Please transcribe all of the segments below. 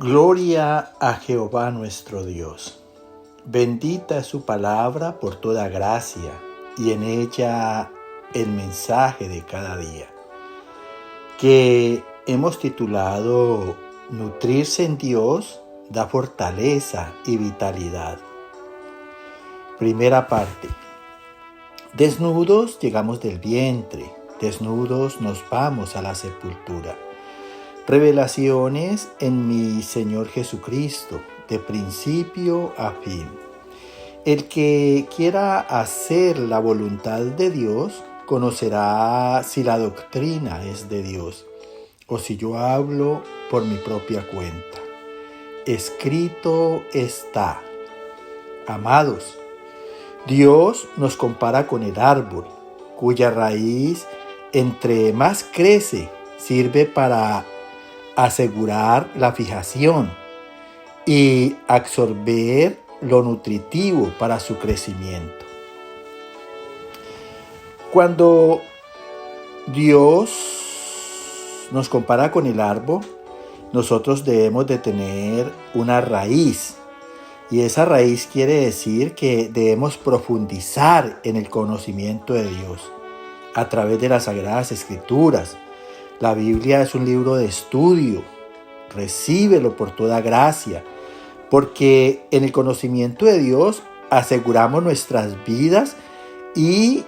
Gloria a Jehová nuestro Dios. Bendita es su palabra por toda gracia, y en ella el mensaje de cada día, que hemos titulado Nutrirse en Dios da fortaleza y vitalidad. Primera parte. Desnudos llegamos del vientre, desnudos nos vamos a la sepultura. Revelaciones en mi Señor Jesucristo, de principio a fin. El que quiera hacer la voluntad de Dios, conocerá si la doctrina es de Dios, o si yo hablo por mi propia cuenta. Escrito está. Amados, Dios nos compara con el árbol, cuya raíz, entre más crece, sirve para asegurar la fijación y absorber lo nutritivo para su crecimiento. Cuando Dios nos compara con el árbol, nosotros debemos de tener una raíz, y esa raíz quiere decir que debemos profundizar en el conocimiento de Dios a través de las Sagradas Escrituras. La Biblia es un libro de estudio. Recíbelo por toda gracia, porque en el conocimiento de Dios aseguramos nuestras vidas y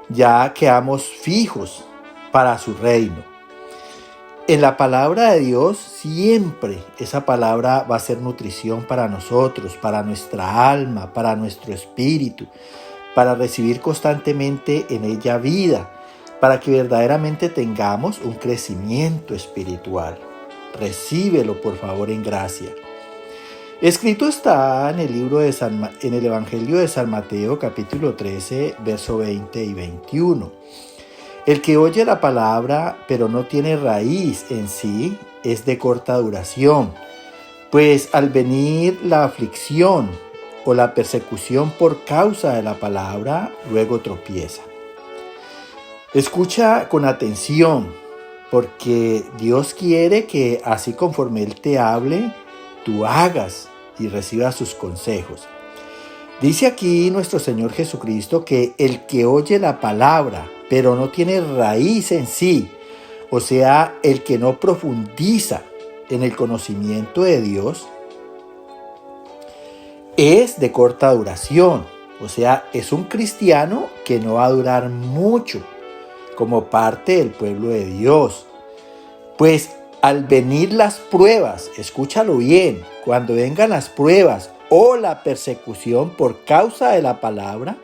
ya quedamos fijos para su reino. En la palabra de Dios siempre esa palabra va a ser nutrición para nosotros, para nuestra alma, para nuestro espíritu, para recibir constantemente en ella vida, para que verdaderamente tengamos un crecimiento espiritual. Recíbelo, por favor, en gracia. Escrito está en el Evangelio de San Mateo, capítulo 13, verso 20 y 21. El que oye la palabra, pero no tiene raíz en sí, es de corta duración, pues al venir la aflicción o la persecución por causa de la palabra, luego tropieza. Escucha con atención, porque Dios quiere que así conforme Él te hable, tú hagas y recibas sus consejos. Dice aquí nuestro Señor Jesucristo que el que oye la palabra, pero no tiene raíz en sí, o sea, el que no profundiza en el conocimiento de Dios, es de corta duración, o sea, es un cristiano que no va a durar mucho como parte del pueblo de Dios. Pues al venir las pruebas, escúchalo bien, cuando vengan las pruebas o la persecución por causa de la palabra,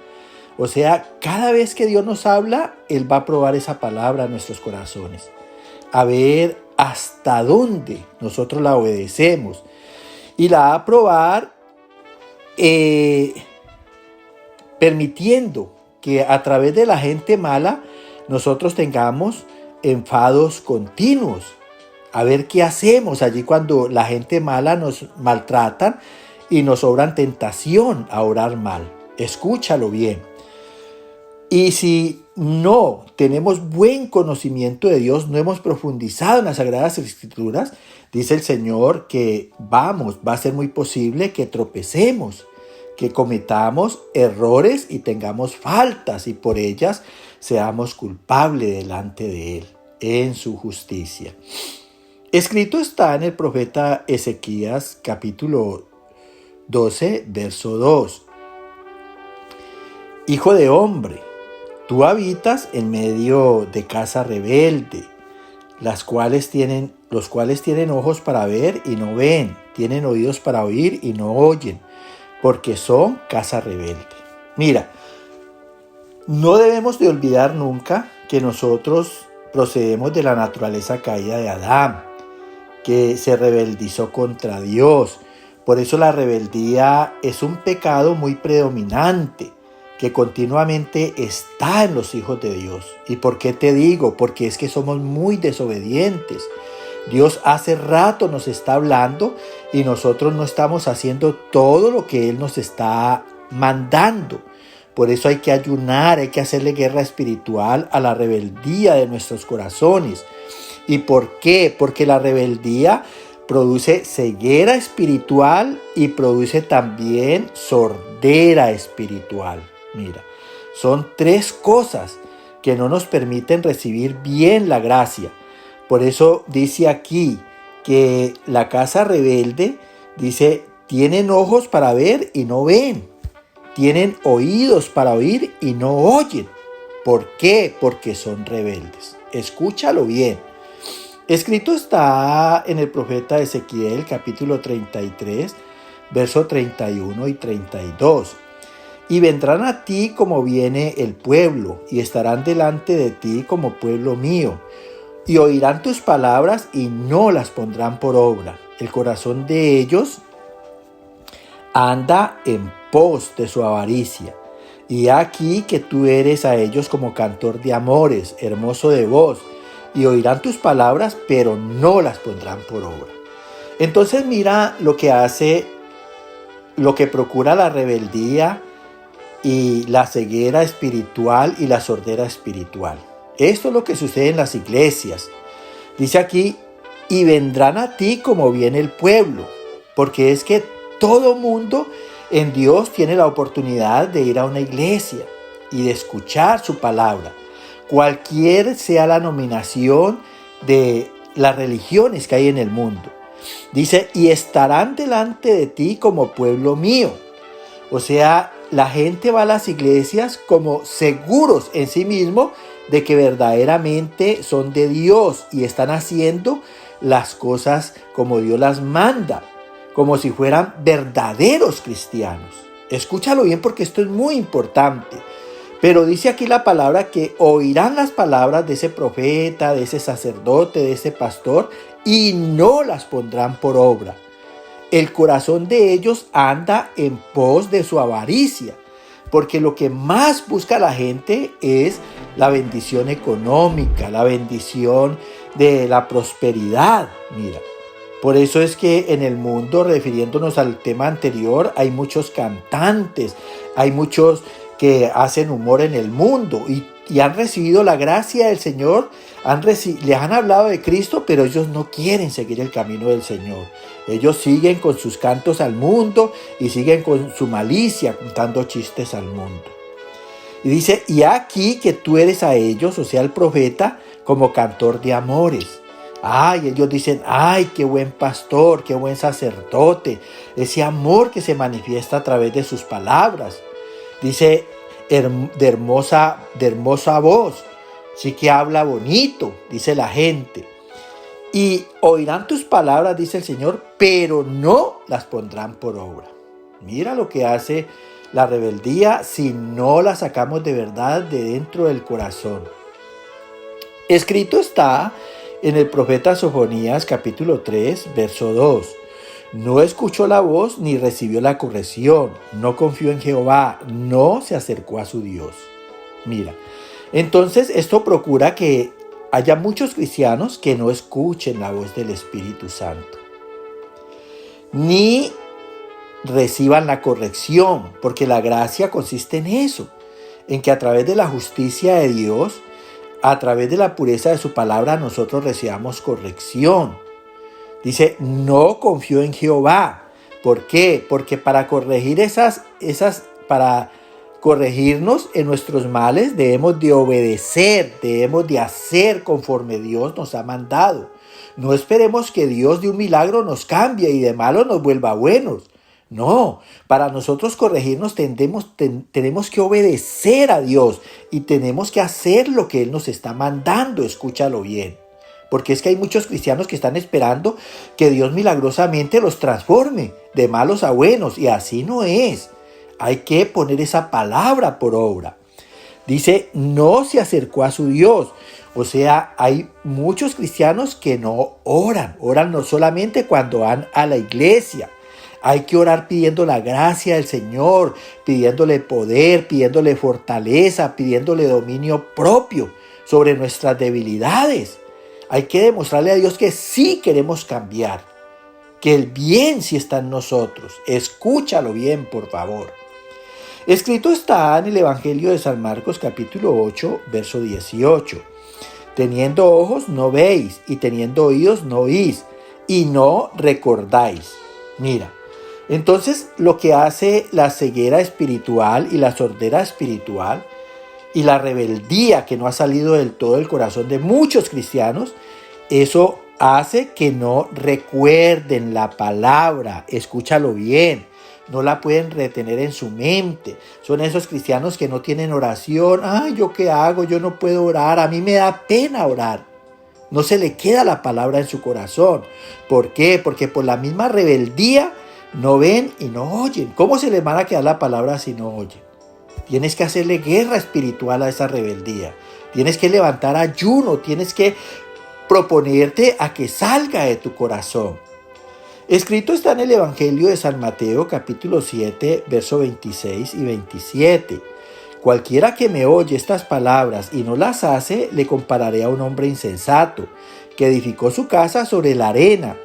o sea, cada vez que Dios nos habla, Él va a probar esa palabra en nuestros corazones, a ver hasta dónde nosotros la obedecemos, y la va a probar permitiendo que a través de la gente mala nosotros tengamos enfados continuos, a ver qué hacemos allí cuando la gente mala nos maltratan y nos sobran tentación a orar mal. Escúchalo bien. Y si no tenemos buen conocimiento de Dios, no hemos profundizado en las Sagradas Escrituras, dice el Señor que va a ser muy posible que tropecemos, que cometamos errores y tengamos faltas, y por ellas seamos culpables delante de Él en su justicia. Escrito está en el profeta Ezequías capítulo 12, verso 2. Hijo de hombre, tú habitas en medio de casa rebelde, los cuales tienen ojos para ver y no ven, tienen oídos para oír y no oyen, porque son casa rebelde. Mira, no debemos de olvidar nunca que nosotros procedemos de la naturaleza caída de Adán, que se rebeldizó contra Dios. Por eso la rebeldía es un pecado muy predominante, que continuamente está en los hijos de Dios. ¿Y por qué te digo? Porque es que somos muy desobedientes. Dios hace rato nos está hablando y nosotros no estamos haciendo todo lo que Él nos está mandando. Por eso hay que ayunar, hay que hacerle guerra espiritual a la rebeldía de nuestros corazones. ¿Y por qué? Porque la rebeldía produce ceguera espiritual y produce también sordera espiritual. Mira, son tres cosas que no nos permiten recibir bien la gracia. Por eso dice aquí que la casa rebelde, dice, tienen ojos para ver y no ven. Tienen oídos para oír y no oyen. ¿Por qué? Porque son rebeldes. Escúchalo bien. Escrito está en el profeta Ezequiel, capítulo 33, verso 31 y 32. Y vendrán a ti como viene el pueblo, y estarán delante de ti como pueblo mío, y oirán tus palabras y no las pondrán por obra. El corazón de ellos anda en pos de su avaricia. Y aquí que tú eres a ellos como cantor de amores, hermoso de voz, y oirán tus palabras, pero no las pondrán por obra. Entonces mira lo que hace, lo que procura la rebeldía y la ceguera espiritual y la sordera espiritual. Esto es lo que sucede en las iglesias. Dice aquí, y vendrán a ti como viene el pueblo, porque es que todo mundo en Dios tiene la oportunidad de ir a una iglesia y de escuchar su palabra. Cualquier sea la nominación de las religiones que hay en el mundo. Dice, y estarán delante de ti como pueblo mío. O sea, la gente va a las iglesias como seguros en sí mismo de que verdaderamente son de Dios y están haciendo las cosas como Dios las manda, como si fueran verdaderos cristianos. Escúchalo bien porque esto es muy importante. Pero dice aquí la palabra que oirán las palabras de ese profeta, de ese sacerdote, de ese pastor, y no las pondrán por obra. El corazón de ellos anda en pos de su avaricia, porque lo que más busca la gente es la bendición económica, la bendición de la prosperidad. Mira, por eso es que en el mundo, refiriéndonos al tema anterior, hay muchos cantantes, hay muchos que hacen humor en el mundo y han recibido la gracia del Señor, les han hablado de Cristo, pero ellos no quieren seguir el camino del Señor. Ellos siguen con sus cantos al mundo y siguen con su malicia contando chistes al mundo. Y dice, y aquí que tú eres a ellos, o sea, el profeta, como cantor de amores. Ay, ellos dicen, ay, qué buen pastor, qué buen sacerdote, ese amor que se manifiesta a través de sus palabras. Dice, de hermosa voz, sí que habla bonito, dice la gente. Y oirán tus palabras, dice el Señor, pero no las pondrán por obra. Mira lo que hace la rebeldía si no la sacamos de verdad de dentro del corazón. Escrito está en el profeta Sofonías capítulo 3, verso 2. No escuchó la voz ni recibió la corrección, no confió en Jehová, no se acercó a su Dios. Mira, entonces esto procura que haya muchos cristianos que no escuchen la voz del Espíritu Santo, ni reciban la corrección, porque la gracia consiste en eso, en que a través de la justicia de Dios, a través de la pureza de su palabra, nosotros recibamos corrección. Dice, no confió en Jehová. ¿Por qué? Porque para corregir para corregirnos en nuestros males, debemos de obedecer, debemos de hacer conforme Dios nos ha mandado. No esperemos que Dios de un milagro nos cambie y de malos nos vuelva buenos. No, para nosotros corregirnos tenemos que obedecer a Dios y tenemos que hacer lo que Él nos está mandando. Escúchalo bien. Porque es que hay muchos cristianos que están esperando que Dios milagrosamente los transforme de malos a buenos, y así no es. Hay que poner esa palabra por obra. Dice, no se acercó a su Dios. O sea, hay muchos cristianos que no oran no solamente cuando van a la iglesia. Hay que orar pidiendo la gracia del Señor, pidiéndole poder, pidiéndole fortaleza, pidiéndole dominio propio sobre nuestras debilidades. Hay que demostrarle a Dios que sí queremos cambiar, que el bien sí está en nosotros. Escúchalo bien, por favor. Escrito está en el Evangelio de San Marcos, capítulo 8, verso 18. Teniendo ojos no veis, y teniendo oídos no oís, y no recordáis. Mira, entonces lo que hace la ceguera espiritual y la sordera espiritual y la rebeldía que no ha salido del todo del corazón de muchos cristianos, eso hace que no recuerden la palabra. Escúchalo bien. No la pueden retener en su mente. Son esos cristianos que no tienen oración. Ay, ¿yo qué hago? Yo no puedo orar. A mí me da pena orar. No se le queda la palabra en su corazón. ¿Por qué? Porque por la misma rebeldía no ven y no oyen. ¿Cómo se les van a quedar la palabra si no oyen? Tienes que hacerle guerra espiritual a esa rebeldía. Tienes que levantar ayuno. Tienes que proponerte a que salga de tu corazón. Escrito está en el Evangelio de San Mateo, capítulo 7, verso 26 y 27. Cualquiera que me oye estas palabras y no las hace, le compararé a un hombre insensato, que edificó su casa sobre la arena,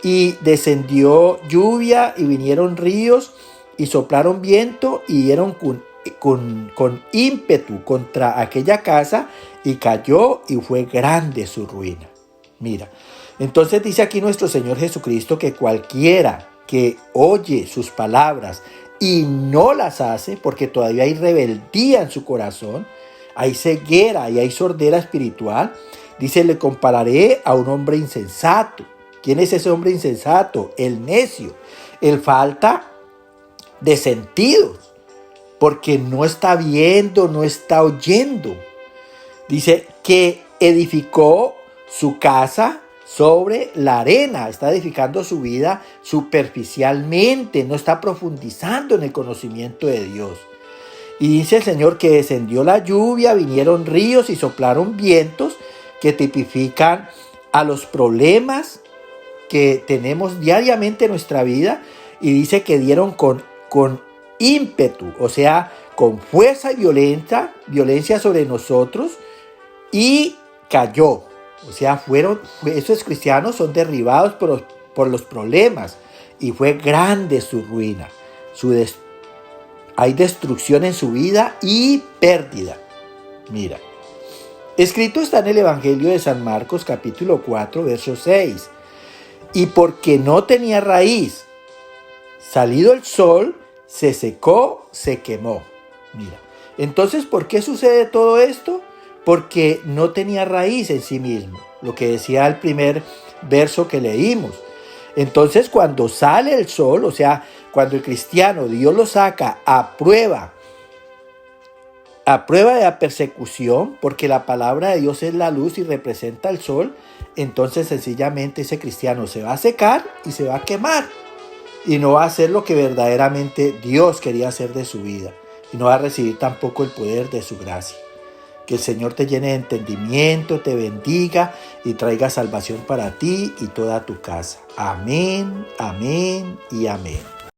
y descendió lluvia, y vinieron ríos, y soplaron viento, y dieron con ímpetu contra aquella casa, y cayó, y fue grande su ruina. Mira, entonces dice aquí nuestro Señor Jesucristo que cualquiera que oye sus palabras y no las hace, porque todavía hay rebeldía en su corazón, hay ceguera y hay sordera espiritual, dice, le compararé a un hombre insensato. ¿Quién es ese hombre insensato? El necio, el falta de sentidos, porque no está viendo, no está oyendo. Dice que edificó su casa sobre la arena, está edificando su vida superficialmente, no está profundizando en el conocimiento de Dios. Y dice el Señor que descendió la lluvia, vinieron ríos y soplaron vientos que tipifican a los problemas que tenemos diariamente en nuestra vida, y dice que dieron con ímpetu, o sea, con fuerza y violencia sobre nosotros, y cayó. O sea, esos cristianos son derribados por los problemas, y fue grande su ruina. Hay destrucción en su vida y pérdida. Mira, escrito está en el Evangelio de San Marcos, capítulo 4, verso 6. Y porque no tenía raíz, salido el sol, se secó, se quemó. Mira, entonces, ¿por qué sucede todo esto? Porque no tenía raíz en sí mismo, lo que decía el primer verso que leímos. Entonces, cuando sale el sol, o sea, cuando el cristiano, Dios lo saca a prueba de la persecución, porque la palabra de Dios es la luz y representa el sol, entonces sencillamente ese cristiano se va a secar y se va a quemar, y no va a hacer lo que verdaderamente Dios quería hacer de su vida, y no va a recibir tampoco el poder de su gracia. Que el Señor te llene de entendimiento, te bendiga y traiga salvación para ti y toda tu casa. Amén, amén y amén.